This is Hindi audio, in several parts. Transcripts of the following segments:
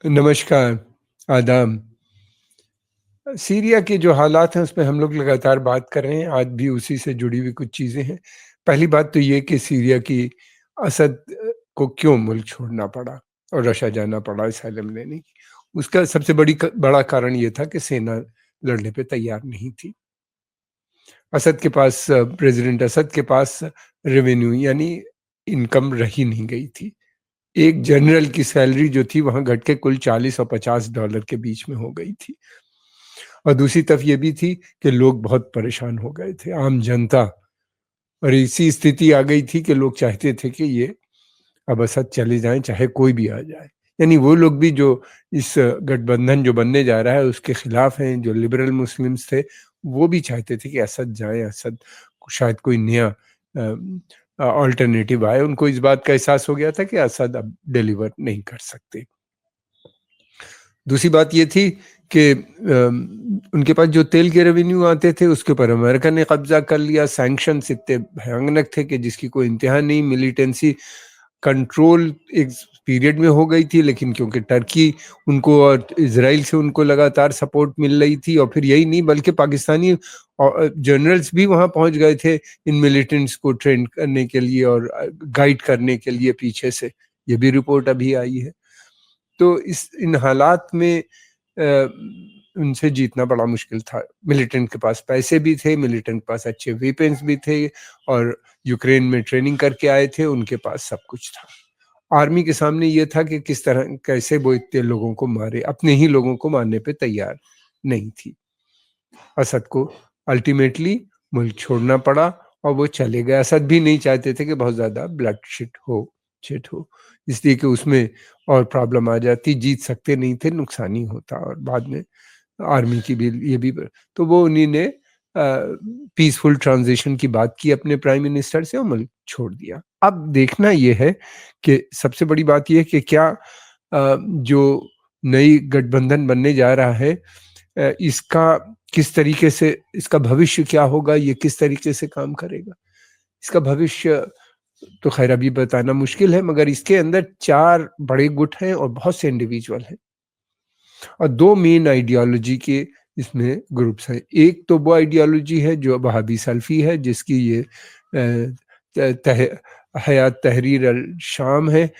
नमस्कार, आदाब। सीरिया के जो हालात हैं, उसपे हम लोग लगातार बात कर रहे हैं, आज भी उसी से जुड़ी हुई कुछ चीज़ें हैं। पहली बात तो ये कि सीरिया की असद को क्यों मुल्क छोड़ना पड़ा और रशा जाना पड़ा असाइलम लेने की। उसका सबसे बड़ा कारण ये था कि सेना लड़ने पे तैयार नहीं थी। असद के पास प्रेज़िडेंट असद के पास रेवेन्यू यानी इनकम रही नहीं गई थी। एक जनरल की सैलरी जो थी वहाँ घट के कुल 40 और $50 के बीच में हो गई थी। और दूसरी तरफ ये भी थी कि लोग बहुत परेशान हो गए थे, आम जनता। और ऐसी स्थिति आ गई थी कि लोग चाहते थे कि ये अब असद चले जाएँ, चाहे कोई भी आ जाए। यानी वो लोग भी जो इस गठबंधन जो बनने जा रहा है उसके खिलाफ हैं, जो लिबरल मुस्लिम्स थे, वो भी चाहते थे कि असद जाएँ, असद को शायद कोई नया अल्टरनेटिव आए। उनको इस बात का एहसास हो गया था कि असद अब डिलीवर नहीं कर सकते। दूसरी बात ये थी कि उनके पास जो तेल के रेवेन्यू आते थे उसके ऊपर अमेरिका ने कब्जा कर लिया। सैंक्शंस इतने भयानक थे कि जिसकी कोई इंतहा नहीं। मिलिटेंसी कंट्रोल एक पीरियड में हो गई थी, लेकिन क्योंकि टर्की उनको और इजराइल से उनको लगातार सपोर्ट मिल रही थी, और फिर यही नहीं बल्कि पाकिस्तानी जनरल्स भी वहां पहुंच गए थे इन मिलिटेंट्स को ट्रेन करने के लिए और गाइड करने के लिए पीछे से। ये भी रिपोर्ट अभी आई है। तो इन हालात में उनसे जीतना बड़ा मुश्किल था। मिलिटेंट के पास पैसे भी थे, मिलिटेंट के पास अच्छे वेपन्स भी थे, और यूक्रेन में ट्रेनिंग करके आए थे, उनके पास सब कुछ था। आर्मी के सामने ये था कि किस तरह कैसे वो इतने लोगों को मारे, अपने ही लोगों को मारने पे तैयार नहीं थी। असद को अल्टीमेटली मुल्क छोड़ना पड़ा और वो चले गए। असद भी नहीं चाहते थे कि बहुत ज़्यादा शिट हो, इसलिए कि उसमें और प्रॉब्लम आ जाती, जीत सकते नहीं थे, नुकसान ही होता। और बाद में आर्मी की भी ये भी तो वो उन्हीं ने पीसफुल ट्रांजिशन की बात की अपने प्राइम मिनिस्टर से और मुल्क छोड़ दिया। अब देखना ये है कि सबसे बड़ी बात ये है कि क्या जो नई गठबंधन बनने जा रहा है, इसका किस तरीके से, इसका भविष्य क्या होगा, ये किस तरीके से काम करेगा। इसका भविष्य तो खैर अभी बताना मुश्किल है, मगर इसके अंदर 4 बड़े गुट हैं और बहुत से इंडिविजुअल हैं, और 2 मेन आइडियोलॉजी के इसमें ग्रुप्स हैं। एक तो वो आइडियोलॉजी है जो वहाबी सल्फी है, जिसकी ये हयात तहरीर अल शाम है,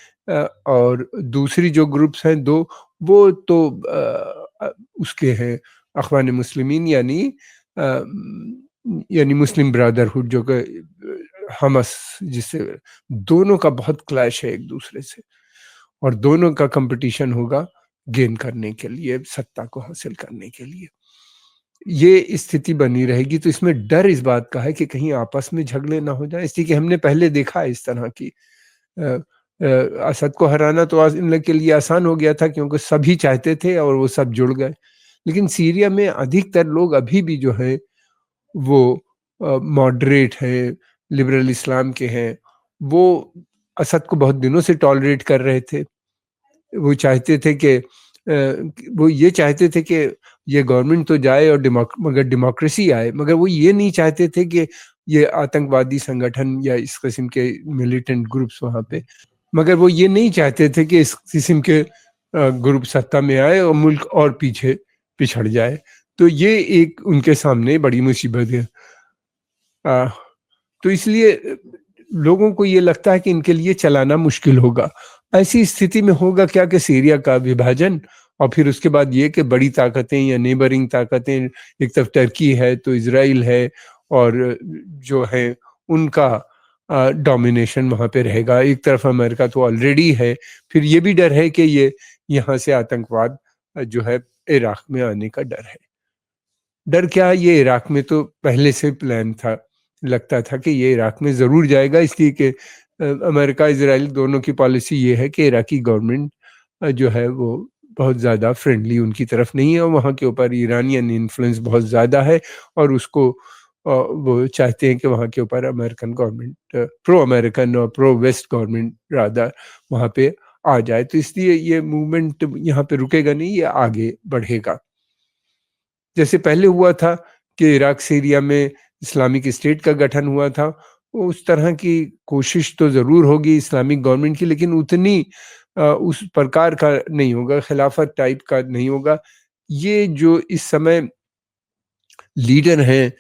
और दूसरी जो ग्रुप्स हैं 2, वो तो उसके हैं अखवान मुस्लिमीन, यानी मुस्लिम ब्रदरहुड, जो कि हमस, जिससे दोनों का बहुत क्लैश है एक दूसरे से, और दोनों का कंपटीशन होगा गेन करने के लिए, सत्ता को हासिल करने के लिए। ये स्थिति बनी रहेगी, तो इसमें डर इस बात का है कि कहीं आपस में झगड़े ना हो जाए, इसलिए कि हमने पहले देखा है इस तरह की। असद को हराना तो इन लोग के लिए आसान हो गया था क्योंकि सभी चाहते थे और वो सब जुड़ गए। लेकिन सीरिया में अधिकतर लोग अभी भी जो है वो मॉडरेट हैं, लिबरल इस्लाम के हैं। वो असद को बहुत दिनों से टॉलरेट कर रहे थे। वो चाहते थे कि वो ये चाहते थे कि ये गवर्नमेंट तो जाए और मगर डेमोक्रेसी आए, मगर वो ये नहीं चाहते थे कि ये आतंकवादी संगठन या इस किस्म के मिलिटेंट ग्रुप्स वहाँ पे, मगर वो ये नहीं चाहते थे कि इस किस्म के ग्रुप सत्ता में आए और मुल्क और पीछे पिछड़ जाए। तो ये एक उनके सामने बड़ी मुसीबत है। तो इसलिए लोगों को ये लगता है कि इनके लिए चलाना मुश्किल होगा। ऐसी स्थिति में होगा क्या कि सीरिया का विभाजन, और फिर उसके बाद ये कि बड़ी ताकतें या नेबरिंग ताकतें, एक तरफ टर्की है तो इजराइल है, और जो है उनका डोमिनेशन वहाँ पे रहेगा। एक तरफ अमेरिका तो ऑलरेडी है, फिर ये भी डर है कि ये यहाँ से आतंकवाद जो है इराक में आने का डर है। डर क्या है, ये इराक में तो पहले से प्लान था, लगता था कि ये इराक में ज़रूर जाएगा, इसलिए कि अमेरिका इजराइल दोनों की पॉलिसी ये है कि इराकी गवर्नमेंट जो है वो बहुत ज़्यादा फ्रेंडली उनकी तरफ नहीं है, और वहाँ के ऊपर ईरानियन इन्फ्लुएंस बहुत ज़्यादा है, और उसको वो चाहते हैं कि वहाँ के ऊपर अमेरिकन गवर्नमेंट, प्रो अमेरिकन और प्रो वेस्ट गवर्नमेंट रादर वहाँ पे आ जाए। तो इसलिए ये मूवमेंट यहाँ पे रुकेगा नहीं, ये आगे बढ़ेगा। जैसे पहले हुआ था कि इराक सीरिया में इस्लामिक स्टेट का गठन हुआ था, उस तरह की कोशिश तो ज़रूर होगी इस्लामिक गवर्नमेंट की, लेकिन उतनी उस प्रकार का नहीं होगा, खिलाफत टाइप का नहीं होगा। ये जो इस समय लीडर हैं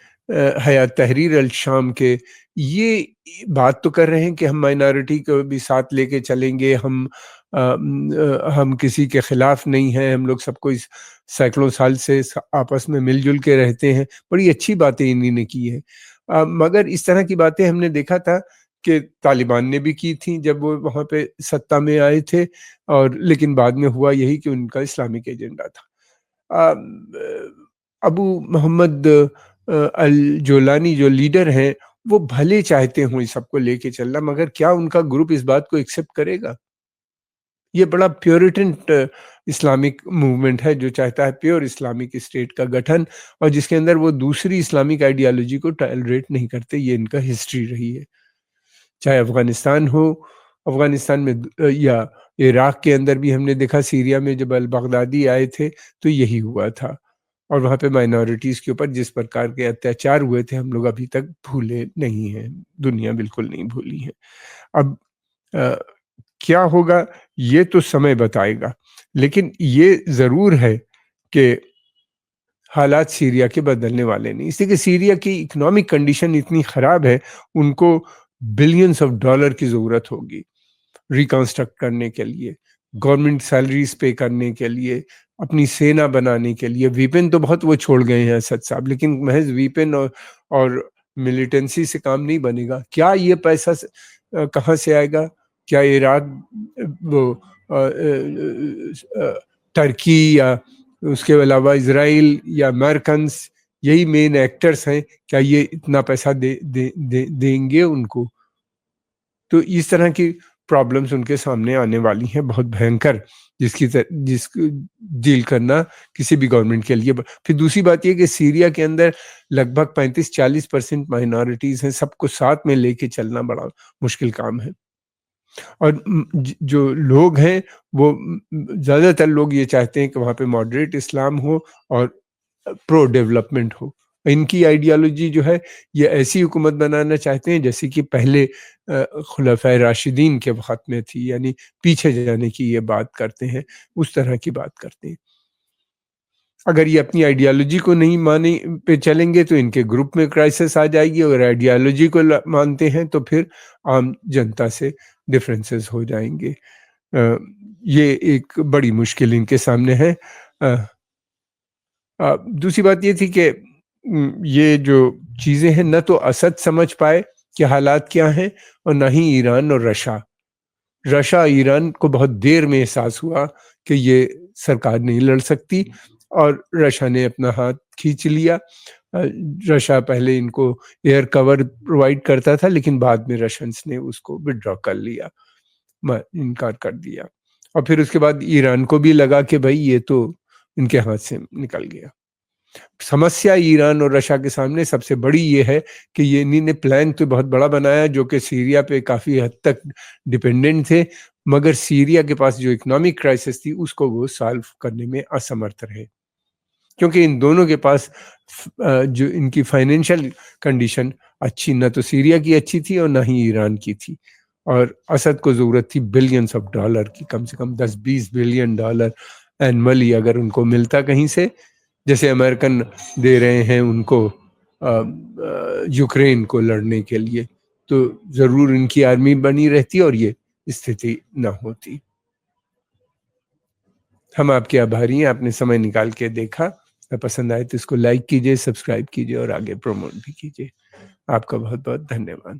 हयात तहरीर अल शाम के, ये बात तो कर रहे हैं कि हम माइनॉरिटी को भी साथ लेके चलेंगे, हम किसी के खिलाफ नहीं हैं, हम लोग सबको इस सैकड़ों साल से आपस में मिलजुल के रहते हैं। बड़ी अच्छी बातें इन्हीं ने की है। मगर इस तरह की बातें हमने देखा था कि तालिबान ने भी की थी जब वो वहाँ पे सत्ता में आए थे, और लेकिन बाद में हुआ यही कि उनका इस्लामिक एजेंडा था। अबू मोहम्मद अल जोलानी जो लीडर हैं, वो भले चाहते हों इस सबको लेके चलना, मगर क्या उनका ग्रुप इस बात को एक्सेप्ट करेगा? ये बड़ा प्योरिटन इस्लामिक मूवमेंट है जो चाहता है प्योर इस्लामिक स्टेट का गठन, और जिसके अंदर वो दूसरी इस्लामिक आइडियोलॉजी को टॉलरेट नहीं करते। ये इनका हिस्ट्री रही है। चाहे अफगानिस्तान हो, अफगानिस्तान में या इराक के अंदर भी हमने देखा, सीरिया में जब अल बगदादी आए थे तो यही हुआ था। और वहाँ पे माइनॉरिटीज़ के ऊपर जिस प्रकार के अत्याचार हुए थे, हम लोग अभी तक भूले नहीं हैं, दुनिया बिल्कुल नहीं भूली है। अब अ, क्या होगा ये तो समय बताएगा, लेकिन ये ज़रूर है कि हालात सीरिया के बदलने वाले नहीं, इसलिए कि सीरिया की इकोनॉमिक कंडीशन इतनी ख़राब है, उनको बिलियंस ऑफ डॉलर की ज़रूरत होगी रिकंस्ट्रक्ट करने के लिए, गवर्नमेंट सैलरीज पे करने के लिए, अपनी सेना बनाने के लिए। वीपन तो बहुत वो छोड़ गए हैं असद साहब, लेकिन महज वीपन और मिलिटेंसी से काम नहीं बनेगा। क्या ये पैसा कहाँ से आएगा? क्या इराक वो टर्की या उसके अलावा इसराइल या अमेरिकन, यही मेन एक्टर्स हैं, क्या ये इतना पैसा देंगे उनको? तो इस तरह की प्रॉब्लम्स उनके सामने आने वाली हैं बहुत भयंकर, जिसको डील करना किसी भी गवर्नमेंट के लिए। फिर दूसरी बात ये कि सीरिया के अंदर लगभग 35-40% माइनॉरिटीज हैं, सबको साथ में लेके चलना बड़ा मुश्किल काम है। और जो लोग हैं वो ज़्यादातर लोग ये चाहते हैं कि वहाँ पे मॉडरेट इस्लाम हो और प्रो डेवलपमेंट हो। इनकी आइडियोलॉजी जो है, ये ऐसी हुकूमत बनाना चाहते हैं जैसे कि पहले खुलफाए राशिदीन के वक़्त में थी, यानी पीछे जाने की ये बात करते हैं, उस तरह की बात करते हैं। अगर ये अपनी आइडियोलॉजी को नहीं माने पे चलेंगे तो इनके ग्रुप में क्राइसिस आ जाएगी, अगर आइडियोलॉजी को मानते हैं तो फिर आम जनता से डिफरेंसेस हो जाएंगे। ये एक बड़ी मुश्किल इनके सामने है। दूसरी बात ये थी कि ये जो चीज़ें हैं, न तो असद समझ पाए कि हालात क्या हैं, और ना ही ईरान और रशा ईरान को बहुत देर में एहसास हुआ कि ये सरकार नहीं लड़ सकती, और रशा ने अपना हाथ खींच लिया। रशा पहले इनको एयर कवर प्रोवाइड करता था, लेकिन बाद में रशियंस ने उसको विड्रॉ कर लिया, इनकार कर दिया। और फिर उसके बाद ईरान को भी लगा कि भाई ये तो इनके हाथ से निकल गया। समस्या ईरान और रशिया के सामने सबसे बड़ी ये है कि ये इन्हीं ने प्लान तो बहुत बड़ा बनाया, जो कि सीरिया पे काफ़ी हद तक डिपेंडेंट थे, मगर सीरिया के पास जो इकोनॉमिक क्राइसिस थी उसको वो सॉल्व करने में असमर्थ रहे, क्योंकि इन दोनों के पास जो इनकी फाइनेंशियल कंडीशन अच्छी, ना तो सीरिया की अच्छी थी और ना ही ईरान की थी। और असद को ज़रूरत थी बिलियंस ऑफ डॉलर की, कम से कम 10-20 बिलियन डॉलर एनुअली अगर उनको मिलता कहीं से, जैसे अमेरिकन दे रहे हैं उनको यूक्रेन को लड़ने के लिए, तो ज़रूर इनकी आर्मी बनी रहती और ये स्थिति न होती। हम आपके आभारी हैं, आपने समय निकाल के देखा। पसंद आए तो इसको लाइक कीजिए, सब्सक्राइब कीजिए और आगे प्रमोट भी कीजिए। आपका बहुत बहुत धन्यवाद।